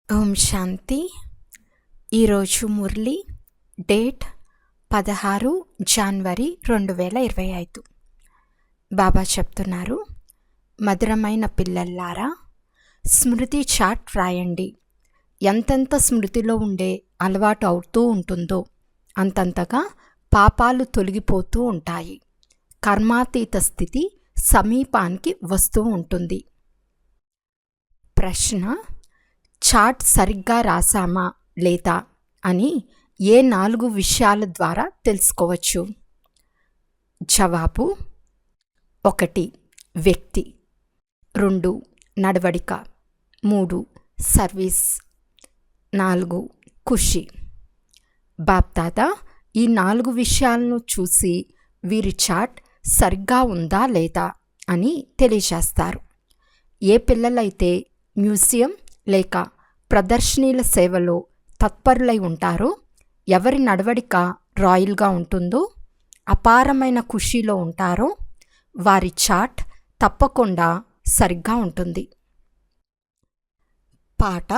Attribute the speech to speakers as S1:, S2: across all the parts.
S1: ఓం శాంతి. ఈరోజు మురళి డేట్ 16 జనవరి 2025. బాబా చెప్తున్నారు, మధురమైన పిల్లల్లారా, స్మృతి చాట్ రాయండి. ఎంతెంత స్మృతిలో ఉండే అలవాటు అవుతూ ఉంటుందో అంతంతగా పాపాలు తొలగిపోతూ ఉంటాయి. కర్మాతీత స్థితి సమీపానికి వస్తూ ఉంటుంది. ప్రశ్న: చాట్ సరిగ్గా రాసామా లేదా అని ఏ 4 విషయాల ద్వారా తెలుసుకోవచ్చు? జవాబు: 1. వ్యక్తి, 2. నడవడిక, 3. సర్వీస్, 4. ఖుషి. బాప్దాదా ఈ 4 విషయాలను చూసి వీరి చాట్ సరిగ్గా ఉందా లేదా అని తెలియజేస్తారు. ఏ పిల్లలైతే మ్యూజియం లేక ప్రదర్శనీల సేవలో తత్పరులై ఉంటారో, ఎవరి నడవడిక రాయల్గా ఉంటుందో, అపారమైన ఖుషీలో ఉంటారో వారి చాట్ తప్పకుండా సరిగ్గా ఉంటుంది. పాట: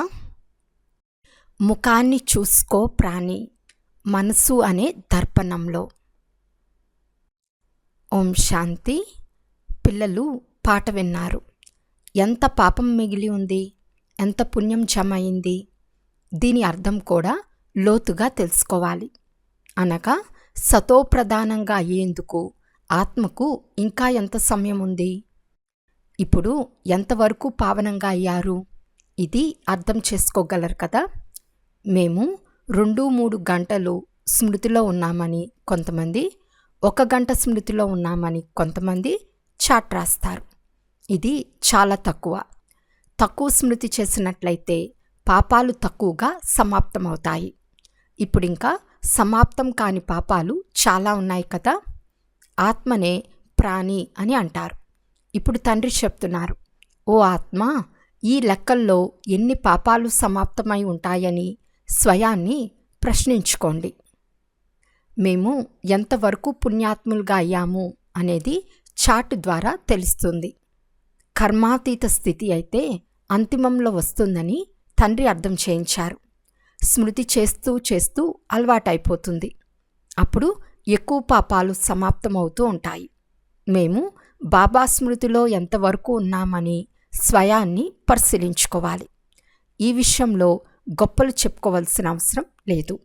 S1: ముఖాన్ని చూసుకో ప్రాణి, మనసు అనే దర్పణంలో. ఓం శాంతి. పిల్లలు పాట విన్నారు. ఎంత పాపం మిగిలి ఉంది, ఎంత పుణ్యం జమ అయింది, దీని అర్థం కూడా లోతుగా తెలుసుకోవాలి. అనగా సతోప్రధానంగా అయ్యేందుకు ఆత్మకు ఇంకా ఎంత సమయం ఉంది, ఇప్పుడు ఎంతవరకు పావనంగా అయ్యారు, ఇది అర్థం చేసుకోగలరు కదా. మేము 2-3 గంటలు స్మృతిలో ఉన్నామని కొంతమంది, 1 గంట స్మృతిలో ఉన్నామని కొంతమంది చాట్ రాస్తారు. ఇది చాలా తక్కువ స్మృతి చేసినట్లయితే పాపాలు తక్కువగా సమాప్తమవుతాయి. ఇప్పుడింకా సమాప్తం కాని పాపాలు చాలా ఉన్నాయి కదా. ఆత్మనే ప్రాణి అని అంటారు. ఇప్పుడు తండ్రి చెప్తున్నారు, ఓ ఆత్మ, ఈ లెక్కల్లో ఎన్ని పాపాలు సమాప్తమై ఉంటాయని స్వయాన్ని ప్రశ్నించుకోండి. మేము ఎంతవరకు పుణ్యాత్ములుగా అయ్యాము అనేది చాట్ ద్వారా తెలుస్తుంది. కర్మాతీత స్థితి అయితే అంతిమంలో వస్తుందని తండ్రి అర్థం చేయించారు. స్మృతి చేస్తూ చేస్తూ అలవాటైపోతుంది. అప్పుడు ఎక్కువ పాపాలు సమాప్తమవుతూ ఉంటాయి. మేము బాబా స్మృతిలో ఎంతవరకు ఉన్నామని స్వయాన్ని పరిశీలించుకోవాలి. ఈ విషయంలో గొప్పలు చెప్పుకోవాల్సిన అవసరం లేదు.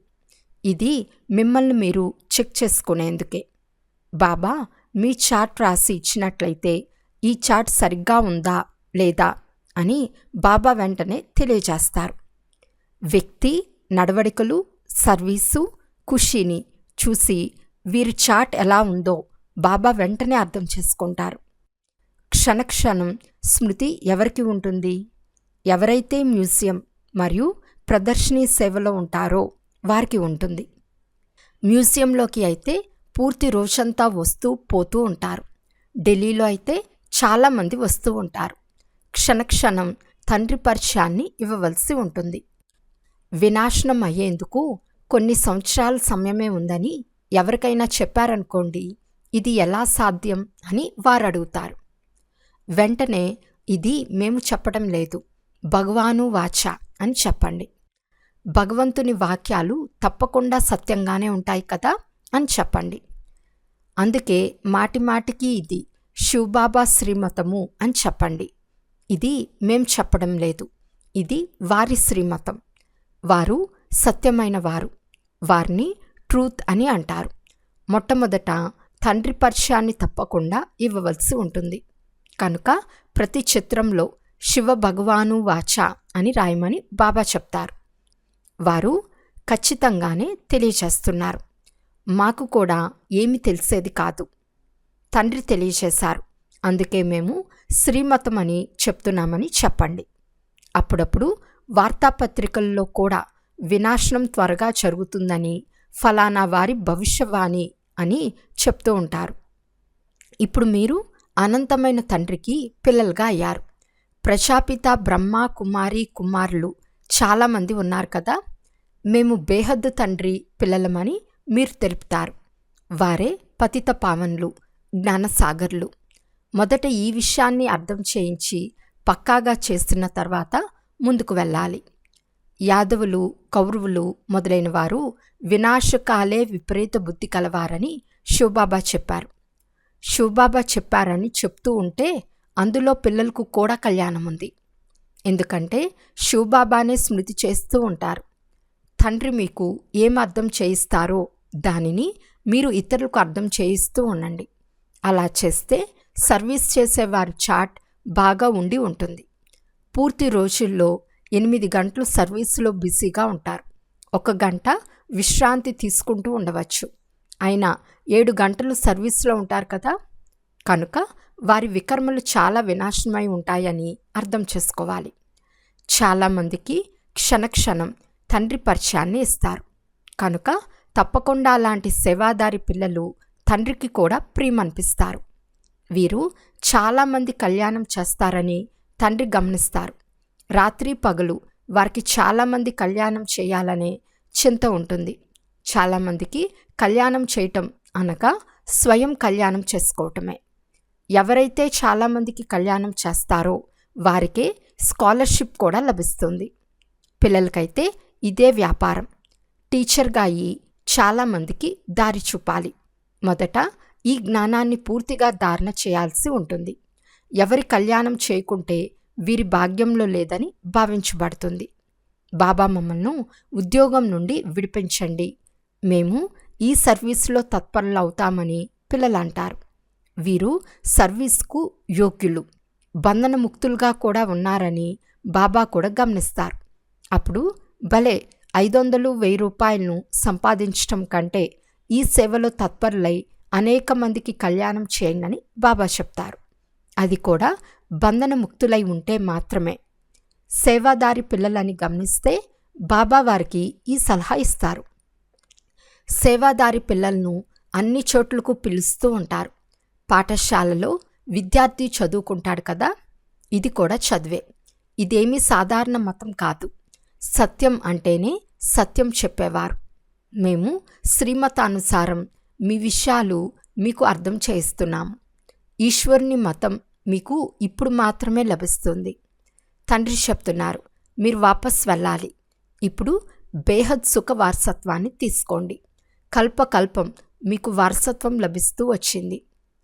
S1: ఇది మిమ్మల్ని మీరు చెక్ చేసుకునేందుకే. బాబా మీ చాట్ రాసి ఇచ్చినట్లయితే ఈ చాట్ సరిగ్గా ఉందా లేదా అని బాబా వెంటనే తెలియజేస్తారు. వ్యక్తి, నడవడికలు, సర్వీసు, ఖుషీని చూసి వీరి చాట్ ఎలా ఉందో బాబా వెంటనే అర్థం చేసుకుంటారు. క్షణక్షణం స్మృతి ఎవరికి ఉంటుంది? ఎవరైతే మ్యూజియం మరియు ప్రదర్శనీ సేవలో ఉంటారో వారికి ఉంటుంది. మ్యూజియంలోకి అయితే పూర్తి రోజంతా వస్తూ పోతూ ఉంటారు. ఢిల్లీలో అయితే చాలామంది వస్తూ ఉంటారు. క్షణక్షణం తండ్రి పరిచయాన్ని ఇవ్వవలసి ఉంటుంది. వినాశనం అయ్యేందుకు కొన్ని సంవత్సరాల సమయమే ఉందని ఎవరికైనా చెప్పారనుకోండి, ఇది ఎలా సాధ్యం అని వారు అడుగుతారు. వెంటనే ఇది మేము చెప్పడం లేదు, భగవాను వాచ అని చెప్పండి. భగవంతుని వాక్యాలు తప్పకుండా సత్యంగానే ఉంటాయి కదా అని చెప్పండి. అందుకే మాటిమాటికి ఇది శివబాబా శ్రీమతము అని చెప్పండి. ఇది మేం చెప్పడం లేదు, ఇది వారి శ్రీమతం. వారు సత్యమైన వారు, వారిని ట్రూత్ అని అంటారు. మొట్టమొదట తండ్రి పరిచయాన్ని తప్పకుండా ఇవ్వవలసి ఉంటుంది. కనుక ప్రతి చిత్రంలో శివ భగవాను వాచ అని రాయమని బాబా చెప్తారు. వారు ఖచ్చితంగానే తెలియచేస్తున్నారు. మాకు కూడా ఏమి తెలిసేది కాదు, తండ్రి తెలియచేశారు, అందుకే మేము శ్రీమతం అని చెప్తున్నామని చెప్పండి. అప్పుడప్పుడు వార్తాపత్రికల్లో కూడా వినాశనం త్వరగా జరుగుతుందని, ఫలానా వారి భవిష్యవాణి అని చెప్తూ ఉంటారు. ఇప్పుడు మీరు అనంతమైన తండ్రికి పిల్లలుగా అయ్యారు. ప్రజాపిత బ్రహ్మ కుమారి కుమారులు చాలామంది ఉన్నారు కదా. మేము బేహద్దు తండ్రి పిల్లలమని మీరు తెలుపుతారు. వారే పతిత పావనులు, జ్ఞానసాగర్లు. మొదట ఈ విషయాన్ని అర్థం చేయించి పక్కాగా చేస్తున్న తర్వాత ముందుకు వెళ్ళాలి. యాదవులు, కౌరవులు మొదలైన వారు వినాశకాలే విపరీత బుద్ధి కలవారని శివబాబా చెప్పారు. శివబాబా చెప్పారని చెప్తూ ఉంటే అందులో పిల్లలకు కూడా కళ్యాణం ఉంది. ఎందుకంటే శివబాబానే స్మృతి చేస్తూ ఉంటారు. తండ్రి మీకు ఏం అర్థం చేయిస్తారో దానిని మీరు ఇతరులకు అర్థం చేయిస్తూ ఉండండి. అలా చేస్తే సర్వీస్ చేసేవారి చాట్ బాగా ఉండి ఉంటుంది. పూర్తి రోజుల్లో 8 గంటలు సర్వీసులో బిజీగా ఉంటారు. 1 గంట విశ్రాంతి తీసుకుంటూ ఉండవచ్చు. అయినా 7 గంటలు సర్వీస్లో ఉంటారు కదా. కనుక వారి వికర్మలు చాలా వినాశనమై ఉంటాయని అర్థం చేసుకోవాలి. చాలామందికి క్షణక్షణం తండ్రి పరిచయాన్ని ఇస్తారు. కనుక తప్పకుండా అలాంటి సేవాదారి పిల్లలు తండ్రికి కూడా ప్రియమనిపిస్తారు. వీరు చాలామంది కళ్యాణం చేస్తారని తండ్రి గమనిస్తారు. రాత్రి పగలు వారికి చాలామంది కళ్యాణం చేయాలనే చింత ఉంటుంది. చాలామందికి కళ్యాణం చేయటం అనగా స్వయం కళ్యాణం చేసుకోవటమే. ఎవరైతే చాలామందికి కళ్యాణం చేస్తారో వారికే స్కాలర్షిప్ కూడా లభిస్తుంది. పిల్లలకైతే ఇదే వ్యాపారం. టీచర్గా అయ్యి చాలామందికి దారి చూపాలి. మొదట ఈ జ్ఞానాన్ని పూర్తిగా ధారణ చేయాల్సి ఉంటుంది. ఎవరి కళ్యాణం చేయకుంటే వీరి భాగ్యంలో లేదని భావించబడుతుంది. బాబా మమ్మల్ని ఉద్యోగం నుండి విడిపించండి, మేము ఈ సర్వీసులో తత్పరులు అవుతామని పిల్లలు అంటారు. వీరు సర్వీస్కు యోగ్యులు, బంధనముక్తులుగా కూడా ఉన్నారని బాబా కూడా గమనిస్తారు. అప్పుడు భలే 500-1000 రూపాయలను సంపాదించటం కంటే ఈ సేవలో తత్పరులై అనేక మందికి కళ్యాణం చేయండి బాబా చెప్తారు. అది కూడా బంధనముక్తులై ఉంటే మాత్రమే. సేవాదారి పిల్లలని గమనిస్తే బాబా వారికి ఈ సలహా ఇస్తారు. సేవాదారి పిల్లలను అన్ని చోట్లకు పిలుస్తూ ఉంటారు. పాఠశాలలో విద్యార్థి చదువుకుంటాడు కదా, ఇది కూడా చదివే. ఇదేమీ సాధారణ మతం కాదు. సత్యం అంటేనే సత్యం చెప్పేవారు. మేము శ్రీమతానుసారం మీ విషయాలు మీకు అర్థం చేయిస్తున్నాము. ఈశ్వరుని మతం మీకు ఇప్పుడు మాత్రమే లభిస్తుంది. తండ్రి చెప్తున్నారు, మీరు వాపస్ వెళ్ళాలి. ఇప్పుడు బేహద్ సుఖ వారసత్వాన్ని తీసుకోండి. కల్పకల్పం మీకు వారసత్వం లభిస్తూ వచ్చింది.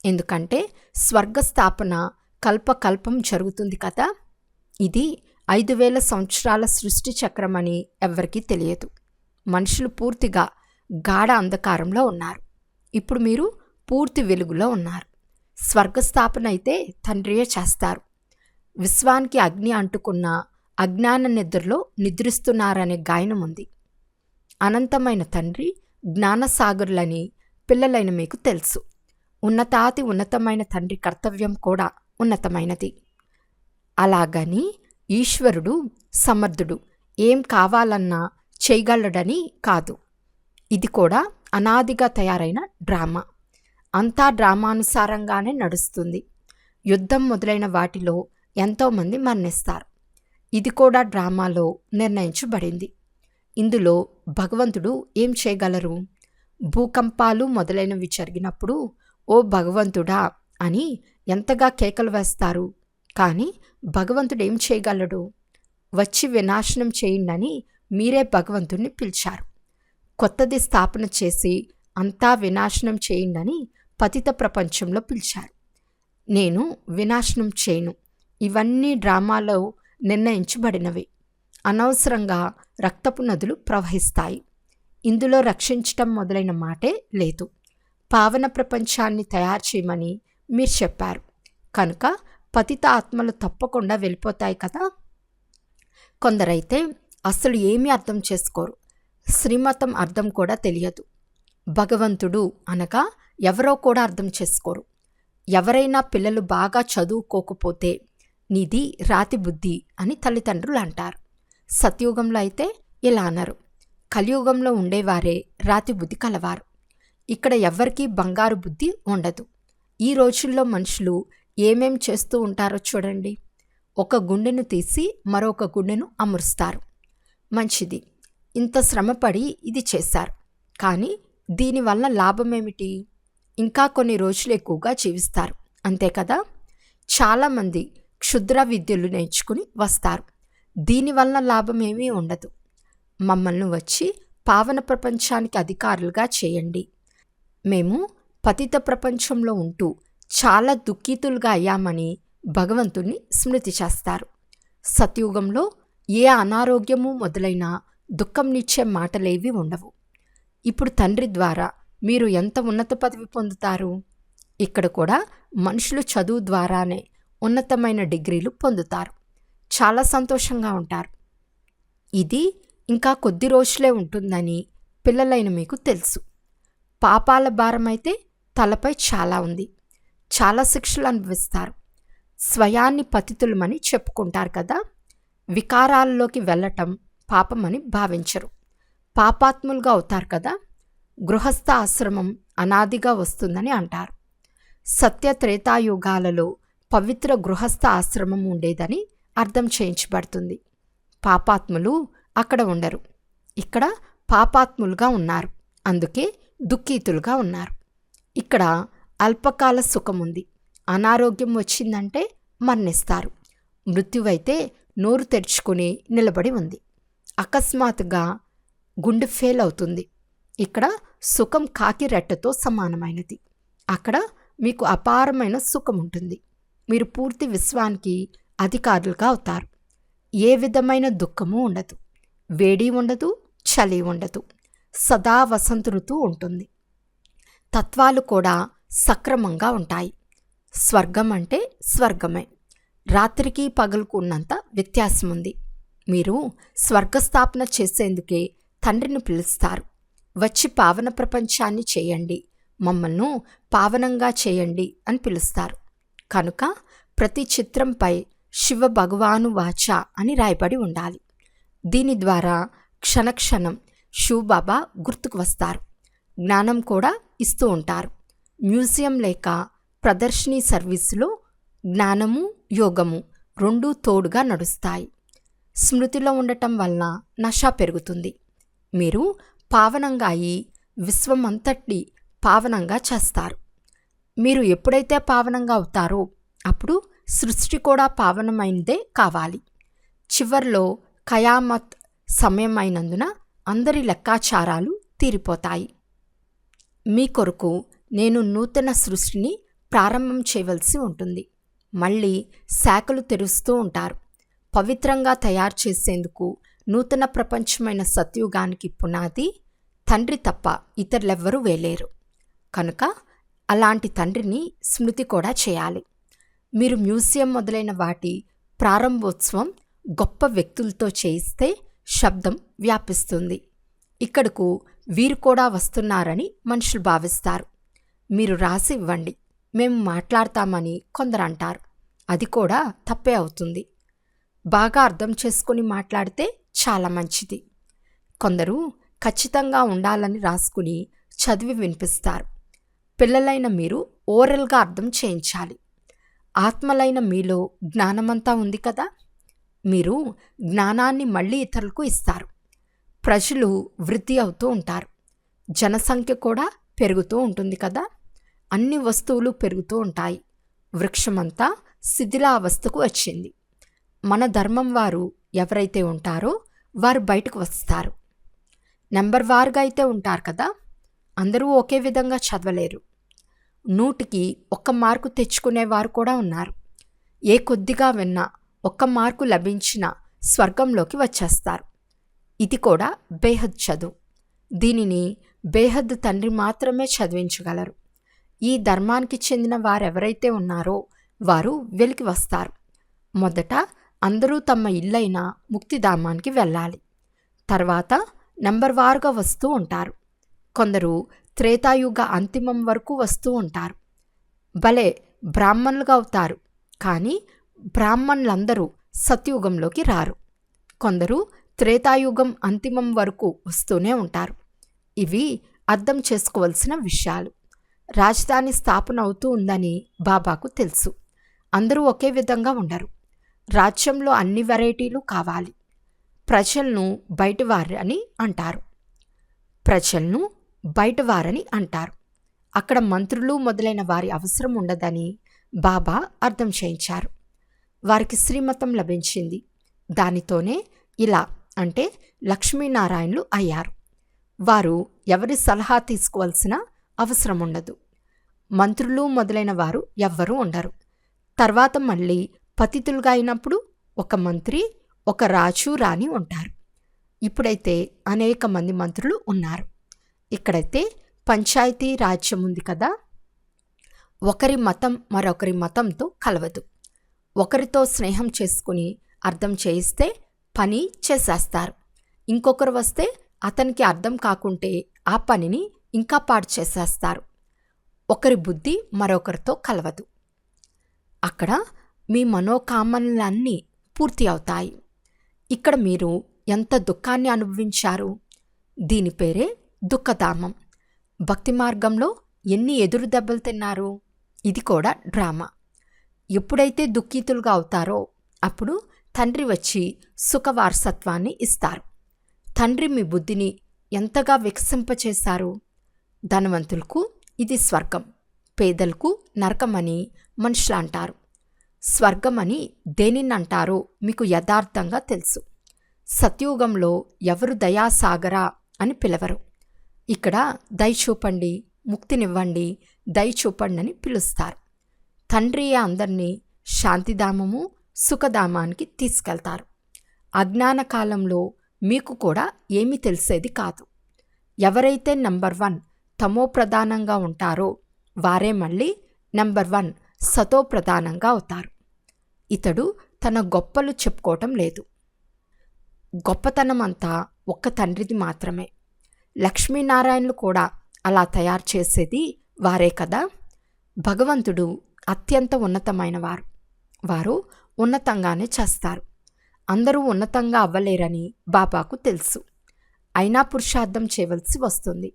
S1: ఎందుకంటే స్వర్గస్థాపన కల్పకల్పం జరుగుతుంది కదా. ఇది 5000 సంవత్సరాల సృష్టి చక్రం అని ఎవ్వరికీ తెలియదు. మనుషులు పూర్తిగా గాఢ అంధకారంలో ఉన్నారు. ఇప్పుడు మీరు పూర్తి వెలుగులో ఉన్నారు. స్వర్గస్థాపన అయితే తండ్రియే చేస్తారు. విశ్వానికి అగ్ని అంటుకున్న అజ్ఞాన నిద్రలో నిద్రిస్తున్నారనే గాయనం ఉంది. అనంతమైన తండ్రి జ్ఞానసాగరులని పిల్లలైన మీకు తెలుసు. ఉన్నతాతి ఉన్నతమైన తండ్రి కర్తవ్యం కూడా ఉన్నతమైనది. అలాగని ఈశ్వరుడు సమర్థుడు, ఏం కావాలన్నా చేయగలడని కాదు. ఇది కూడా అనాదిగా తయారైన డ్రామా. అంతా డ్రామానుసారంగానే నడుస్తుంది. యుద్ధం మొదలైన వాటిలో ఎంతోమంది మరణిస్తారు. ఇది కూడా డ్రామాలో నిర్ణయించబడింది. ఇందులో భగవంతుడు ఏం చేయగలరు? భూకంపాలు మొదలైనవి జరిగినప్పుడు ఓ భగవంతుడా అని ఎంతగా కేకలు వేస్తారు. కానీ భగవంతుడు ఏం చేయగలడు? వచ్చి వినాశనం చేయండి మీరే భగవంతుడిని పిలిచారు. కొత్తది స్థాపన చేసి అంతా వినాశనం చేయండి పతిత ప్రపంచంలో పిలిచారు. నేను వినాశనం చేయను. ఇవన్నీ డ్రామాలో నిర్ణయించబడినవి. అనవసరంగా రక్తపు నదులు ప్రవహిస్తాయి. ఇందులో రక్షించటం మొదలైన మాటే లేదు. పావన ప్రపంచాన్ని తయారు చేయమని మీరు చెప్పారు. కనుక పతిత ఆత్మలు తప్పకుండా వెళ్ళిపోతాయి కదా. కొందరైతే అసలు ఏమీ అర్థం చేసుకోరు. శ్రీమతం అర్థం కూడా తెలియదు. భగవంతుడు అనగా ఎవరో కూడా అర్థం చేసుకోరు. ఎవరైనా పిల్లలు బాగా చదువుకోకపోతే నీది రాతి బుద్ధి అని తల్లిదండ్రులు అంటారు. సత్యుగంలో అయితే ఇలా అనరు. కలియుగంలో ఉండేవారే రాతి బుద్ధి కలవారు. ఇక్కడ ఎవ్వరికీ బంగారు బుద్ధి ఉండదు. ఈ రోజుల్లో మనుషులు ఏమేం చేస్తూ ఉంటారో చూడండి. ఒక గుండెను తీసి మరొక గుండెను అమరుస్తారు. మంచిది, ఇంత శ్రమపడి ఇది చేశారు. కానీ దీనివల్ల లాభమేమిటి? ఇంకా కొన్ని రోజులు ఎక్కువగా జీవిస్తారు, అంతే కదా. చాలామంది క్షుద్ర విద్యలు నేర్చుకుని వస్తారు. దీనివల్ల లాభమేమీ ఉండదు. మమ్మల్ని వచ్చి పావన ప్రపంచానికి అధికారులుగా చేయండి. మేము పతిత ప్రపంచంలో ఉంటూ చాలా దుఃఖితులుగా అయ్యామని భగవంతుణ్ణి స్మృతి చేస్తారు. సత్యుగంలో ఏ అనారోగ్యము మొదలైన దుఃఖంనిచ్చే మాటలేవి ఉండవు. ఇప్పుడు తండ్రి ద్వారా మీరు ఎంత ఉన్నత పదవి పొందుతారు? ఇక్కడ కూడా మనుషులు చదువు ద్వారానే ఉన్నతమైన డిగ్రీలు పొందుతారు. చాలా సంతోషంగా ఉంటారు. ఇది ఇంకా కొద్ది రోజులే ఉంటుందని పిల్లలైన మీకు తెలుసు. పాపాల భారమైతే తలపై చాలా ఉంది. చాలా శిక్షలు అనుభవిస్తారు. స్వయాన్ని పతితులమని చెప్పుకుంటారు కదా. వికారాల్లోకి వెళ్ళటం పాపమని భావించరు. పాపాత్ములుగా అవుతారు కదా. గృహస్థ ఆశ్రమం అనాదిగా వస్తుందని అంటారు. సత్య త్రేతాయుగాలలో పవిత్ర గృహస్థ ఆశ్రమం ఉండేదని అర్థం చేయించబడుతుంది. పాపాత్ములు అక్కడ ఉండరు. ఇక్కడ పాపాత్ములుగా ఉన్నారు. అందుకే దుఃఖితులుగా ఉన్నారు. ఇక్కడ అల్పకాల సుఖముంది. అనారోగ్యం వచ్చిందంటే మరణిస్తారు. మృత్యువైతే నోరు తెరుచుకుని నిలబడి ఉంది. అకస్మాత్తుగా గుండె ఫెయిల్ అవుతుంది. ఇక్కడ సుఖం కాకి రెట్టతో సమానమైనది. అక్కడ మీకు అపారమైన సుఖం ఉంటుంది. మీరు పూర్తి విశ్వానికి అధికారులుగా అవుతారు. ఏ విధమైన దుఃఖము ఉండదు. వేడి ఉండదు, చలి ఉండదు. సదా వసంత ఋతువు ఉంటుంది. తత్వాలు కూడా సక్రమంగా ఉంటాయి. స్వర్గం అంటే స్వర్గమే. రాత్రికి పగలుకు ఉన్నంత వ్యత్యాసం ఉంది. మీరు స్వర్గస్థాపన చేసేందుకే తండ్రిని పిలుస్తారు. వచ్చి పావన ప్రపంచాన్ని చేయండి, మమ్మల్ని పావనంగా చేయండి అని పిలుస్తారు. కనుక ప్రతి చిత్రంపై శివ భగవాను వాచ అని రాయబడి ఉండాలి. దీని ద్వారా క్షణక్షణం శివబాబా గుర్తుకు వస్తారు. జ్ఞానం కూడా ఇస్తూ ఉంటారు. మ్యూజియం లేక ప్రదర్శనీ సర్వీసులో జ్ఞానము యోగము రెండూ తోడుగా నడుస్తాయి. స్మృతిలో ఉండటం వలన నష పెరుగుతుంది. మీరు పావనంగా అయి విశ్వం అంతటి పావనంగా చేస్తారు. మీరు ఎప్పుడైతే పావనంగా అవుతారో అప్పుడు సృష్టి కూడా పావనమైనదే కావాలి. చివర్లో ఖయామత్ సమయం అయినందున అందరి లెక్కాచారాలు తీరిపోతాయి. మీ కొరకు నేను నూతన సృష్టిని ప్రారంభం చేయవలసి ఉంటుంది. మళ్ళీ శాఖలు తెరుస్తూ ఉంటారు. పవిత్రంగా తయారు చేసేందుకు నూతన ప్రపంచమైన సత్యుగానికి పునాది తండ్రి తప్ప ఇతరులెవ్వరూ వేలేరు. కనుక అలాంటి తండ్రిని స్మృతి కూడా చేయాలి. మీరు మ్యూజియం మొదలైన వాటి ప్రారంభోత్సవం గొప్ప వ్యక్తులతో చేయిస్తే శబ్దం వ్యాపిస్తుంది. ఇక్కడకు వీరు కూడా వస్తున్నారని మనుషులు భావిస్తారు. మీరు రాసి ఇవ్వండి, మేము మాట్లాడతామని కొందరు అంటారు. అది కూడా తప్పే అవుతుంది. బాగా అర్థం చేసుకుని మాట్లాడితే చాలా మంచిది. కొందరు ఖచ్చితంగా ఉండాలని రాసుకుని చదివి వినిపిస్తారు. పిల్లలైన మీరు ఓరల్గా అర్థం చేయించాలి. ఆత్మలైన మీలో జ్ఞానమంతా ఉంది కదా. మీరు జ్ఞానాన్ని మళ్ళీ ఇతరులకు ఇస్తారు. ప్రజలు వృద్ధి అవుతూ ఉంటారు. జనసంఖ్య కూడా పెరుగుతూ ఉంటుంది కదా. అన్ని వస్తువులు పెరుగుతూ ఉంటాయి. వృక్షమంతా శిథిలావస్థకు వచ్చింది. మన ధర్మం వారు ఎవరైతే ఉంటారో వారు బయటకు వస్తారు. నెంబర్ వారుగా అయితే ఉంటారు కదా. అందరూ ఒకే విధంగా చదవలేరు. 100కి 1 మార్కు తెచ్చుకునేవారు కూడా ఉన్నారు. ఏ కొద్దిగా విన్నా 1 మార్కు లభించిన స్వర్గంలోకి వచ్చేస్తారు. ఇది కూడా బేహద్ చదువు. దీనిని బేహద్ తండ్రి మాత్రమే చదివించగలరు. ఈ ధర్మానికి చెందిన వారెవరైతే ఉన్నారో వారు వెలికి వస్తారు. మొదట అందరూ తమ ఇల్లైన ముక్తిధామానికి వెళ్ళాలి. తర్వాత నెంబర్ వారుగా వస్తూ ఉంటారు. కొందరు త్రేతాయుగ అంతిమం వరకు వస్తూ ఉంటారు. భలే బ్రాహ్మణులుగా అవుతారు. కానీ బ్రాహ్మణులందరూ సత్యుగంలోకి రారు. కొందరు త్రేతాయుగం అంతిమం వరకు వస్తూనే ఉంటారు. ఇవి అర్థం చేసుకోవలసిన విషయాలు. రాజధాని స్థాపన అవుతూ ఉందని బాబాకు తెలుసు. అందరూ ఒకే విధంగా ఉండరు. రాజ్యంలో అన్ని వెరైటీలు కావాలి. ప్రజలను బయటవారని అంటారు. ప్రజలను బయటవారని అంటారు. అక్కడ మంత్రులు మొదలైన వారి అవసరం ఉండదని బాబా అర్థం చేయించారు. వారికి శ్రీమతం లభించింది. దానితోనే ఇలా అంటే లక్ష్మీనారాయణులు అయ్యారు. వారు ఎవరి సలహా తీసుకోవాల్సిన అవసరం ఉండదు. మంత్రులు మొదలైన వారు ఎవ్వరూ ఉండరు. తర్వాత మళ్ళీ పతితులుగా అయినప్పుడు ఒక మంత్రి, ఒక రాజు, రాణి ఉంటారు. ఇప్పుడైతే అనేక మంది మంత్రులు ఉన్నారు. ఇక్కడైతే పంచాయతీ రాజ్యం ఉంది కదా. ఒకరి మతం మరొకరి మతంతో కలవదు. ఒకరితో స్నేహం చేసుకుని అర్థం చేయిస్తే పని చేసేస్తారు. ఇంకొకరు వస్తే అతనికి అర్థం కాకుంటే ఆ పనిని ఇంకా పాడు చేసేస్తారు. ఒకరి బుద్ధి మరొకరితో కలవదు. అక్కడ మీ మనోకామనలన్నీ పూర్తి అవుతాయి. ఇక్కడ మీరు ఎంత దుఃఖాన్ని అనుభవించారు. దీని పేరే దుఃఖధామం. భక్తి మార్గంలో ఎన్ని ఎదురు దెబ్బలు తిన్నారు. ఇది కూడా డ్రామా. ఎప్పుడైతే దుఃఖితులుగా అవుతారో అప్పుడు తండ్రి వచ్చి సుఖవారసత్వాన్ని ఇస్తారు. తండ్రి మీ బుద్ధిని ఎంతగా వికసింపచేశారు. ధనవంతులకు ఇది స్వర్గం, పేదలకు నరకమని మనుషులు అంటారు. స్వర్గమని దేనినంటారో మీకు యథార్థంగా తెలుసు. సత్యుగంలో ఎవరు దయాసాగరా అని పిలవరు. ఇక్కడ దయ చూపండి, ముక్తినివ్వండి, దయ చూపండి అని పిలుస్తారు. తండ్రి అందరినీ శాంతిధామము, సుఖధామానికి తీసుకెళ్తారు. అజ్ఞాన కాలంలో మీకు కూడా ఏమీ తెలిసేది కాదు. ఎవరైతే నంబర్ 1 తమో ప్రధానంగా ఉంటారో వారే మళ్ళీ నంబర్ 1 సతో ప్రధానంగా అవుతారు. ఇతడు తన గొప్పలు చెప్పుకోవటం లేదు. గొప్పతనమంతా ఒక్క తండ్రిది మాత్రమే. లక్ష్మీనారాయణులు కూడా అలా తయారు చేసేది వారే కదా. భగవంతుడు అత్యంత ఉన్నతమైన వారు. వారు ఉన్నతంగానే చేస్తారు. అందరూ ఉన్నతంగా అవ్వలేరని బాబాకు తెలుసు. అయినా పురుషార్థం చేయవలసి వస్తుంది.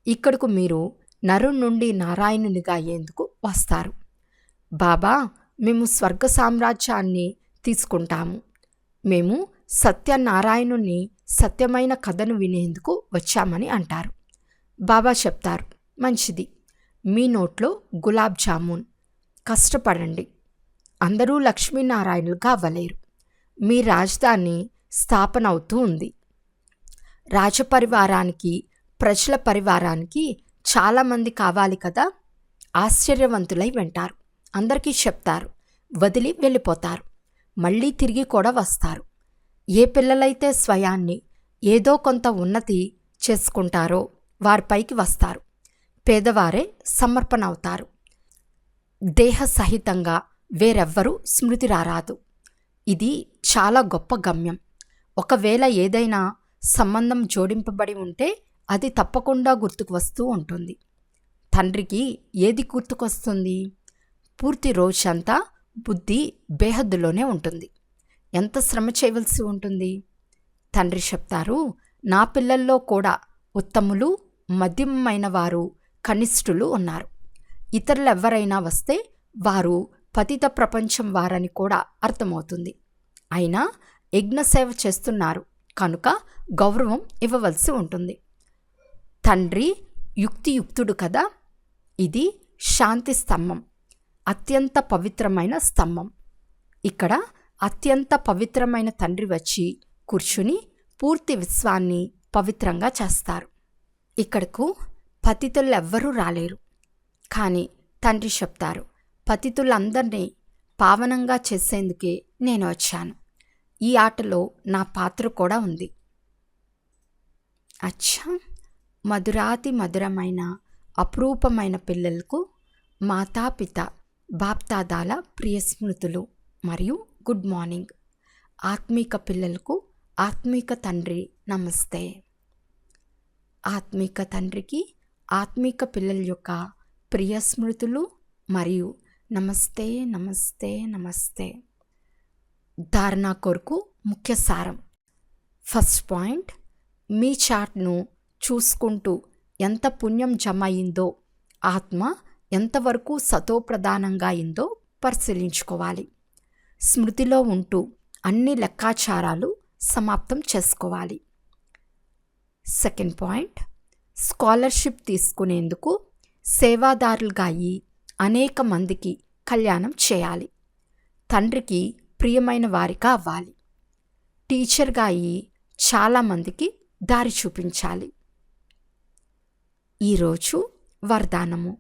S1: ఇక్కడకు మీరు నరు నుండి నారాయణునిగా అయ్యేందుకు వస్తారు. బాబా, మేము స్వర్గ సామ్రాజ్యాన్ని తీసుకుంటాము. మేము సత్యనారాయణుని సత్యమైన కథను వినేందుకు వచ్చామని అంటారు. బాబా చెప్తారు, మంచిది, మీ నోట్లో గులాబ్ జామున్. కష్టపడండి. అందరూ లక్ష్మీనారాయణులుగా అవ్వలేరు. మీ రాజధాని స్థాపన అవుతూ ఉంది. రాజపరివారానికి, ప్రజల పరివారానికి చాలామంది కావాలి కదా. ఆశ్చర్యవంతులై వింటారు. అందరికీ చెప్తారు, వదిలి వెళ్ళిపోతారు. మళ్ళీ తిరిగి కూడా వస్తారు. ఏ పిల్లలైతే స్వయాన్ని ఏదో కొంత ఉన్నతి చేసుకుంటారో వారిపైకి వస్తారు. పేదవారే సమర్పణ అవుతారు. దేహ సహితంగా వేరెవ్వరూ స్మృతి రారాదు. ఇది చాలా గొప్ప గమ్యం. ఒకవేళ ఏదైనా సంబంధం జోడింపబడి ఉంటే అది తప్పకుండా గుర్తుకు వస్తూ ఉంటుంది. తండ్రికి ఏది గుర్తుకొస్తుంది? పూర్తి రోజంతా బుద్ధి బేహద్దులోనే ఉంటుంది. ఎంత శ్రమ చేయవలసి ఉంటుంది. తండ్రి చెప్తారు, నా పిల్లల్లో కూడా ఉత్తములు, మధ్యమైన వారు, కనిష్ఠులు ఉన్నారు. ఇతరులెవ్వరైనా వస్తే వారు పతిత ప్రపంచం వారని కూడా అర్థమవుతుంది. అయినా యజ్ఞసేవ చేస్తున్నారు కనుక గౌరవం ఇవ్వవలసి ఉంటుంది. తండ్రి యుక్తియుక్తుడు కదా. ఇది శాంతి స్తంభం, అత్యంత పవిత్రమైన స్తంభం. ఇక్కడ అత్యంత పవిత్రమైన తండ్రి వచ్చి కూర్చుని పూర్తి విశ్వాన్ని పవిత్రంగా చేస్తారు. ఇక్కడకు పతితులెవ్వరూ రాలేరు. కానీ తండ్రి చెప్తారు, పతితులందరినీ పావనంగా చేసేందుకే నేను వచ్చాను. ఈ ఆటలో నా పాత్ర కూడా ఉంది. అచ్చా, మధురాతి మధురమైన అపురూపమైన పిల్లలకు మాతాపిత బాప్దాదాల ప్రియ స్మృతులు మరియు గుడ్ మార్నింగ్. ఆత్మీక పిల్లలకు ఆత్మీక తండ్రి నమస్తే. ఆత్మీక తండ్రికి ఆత్మీక పిల్లల యొక్క ప్రియ స్మృతులు మరియు నమస్తే నమస్తే నమస్తే. ధారణ కొరకు ముఖ్య సారం. ఫస్ట్ పాయింట్, మీ చార్ట్ను చూసుకుంటూ ఎంత పుణ్యం జమ అయిందో, ఆత్మ ఎంతవరకు సతోప్రధానంగా అయిందో పరిశీలించుకోవాలి. స్మృతిలో ఉంటూ అన్ని లెక్కాచారాలు సమాప్తం చేసుకోవాలి. సెకండ్ పాయింట్, స్కాలర్షిప్ తీసుకునేందుకు సేవాదారులుగా అయ్యి అనేక మందికి కళ్యాణం చేయాలి. తండ్రికి ప్రియమైన వారిగా అవ్వాలి. టీచర్గా అయ్యి చాలామందికి దారి చూపించాలి. ఈరోజు వరదానము: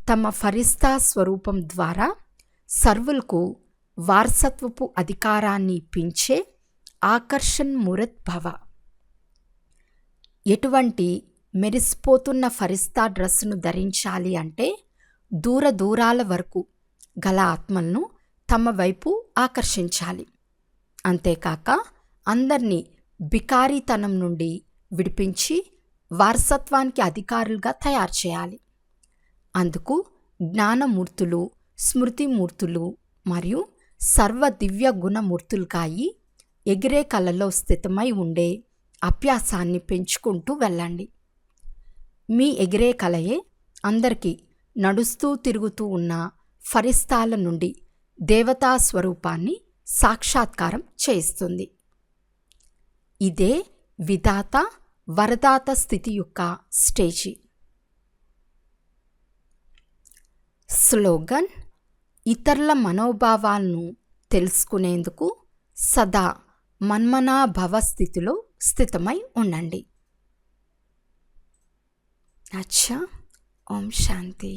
S1: తమ ఫరిస్తా స్వరూపం ద్వారా సర్వులకు వారసత్వపు అధికారాన్ని ఇప్పించే ఆకర్షణ్ మురత్ భవ. ఎటువంటి మెరిసిపోతున్న ఫరిస్తా డ్రెస్సును ధరించాలి అంటే దూర దూరాల వరకు గల ఆత్మలను తమ వైపు ఆకర్షించాలి. అంతేకాక అందరినీ బికారీతనం నుండి విడిపించి వారసత్వానికి అధికారులుగా తయారు చేయాలి. అందుకు జ్ఞానమూర్తులు, స్మృతిమూర్తులు మరియు సర్వ దివ్య గుణమూర్తులుగా అయి ఎగిరే కళలో స్థితమై ఉండే అభ్యాసాన్ని పెంచుకుంటూ వెళ్ళండి. మీ ఎగిరే కళయే అందరికీ నడుస్తూ తిరుగుతూ ఉన్న ఫరిస్తాల నుండి దేవతా స్వరూపాన్ని సాక్షాత్కారం చేయిస్తుంది. ఇదే విధాత వరదాత స్థితి యొక్క స్టేజి. స్లోగన్: ఇతరుల మనోభావాలను తెలుసుకునేందుకు సదా మన్మనాభవ స్థితిలో స్థితమై ఉండండి. అచ్చా. ఓం శాంతి.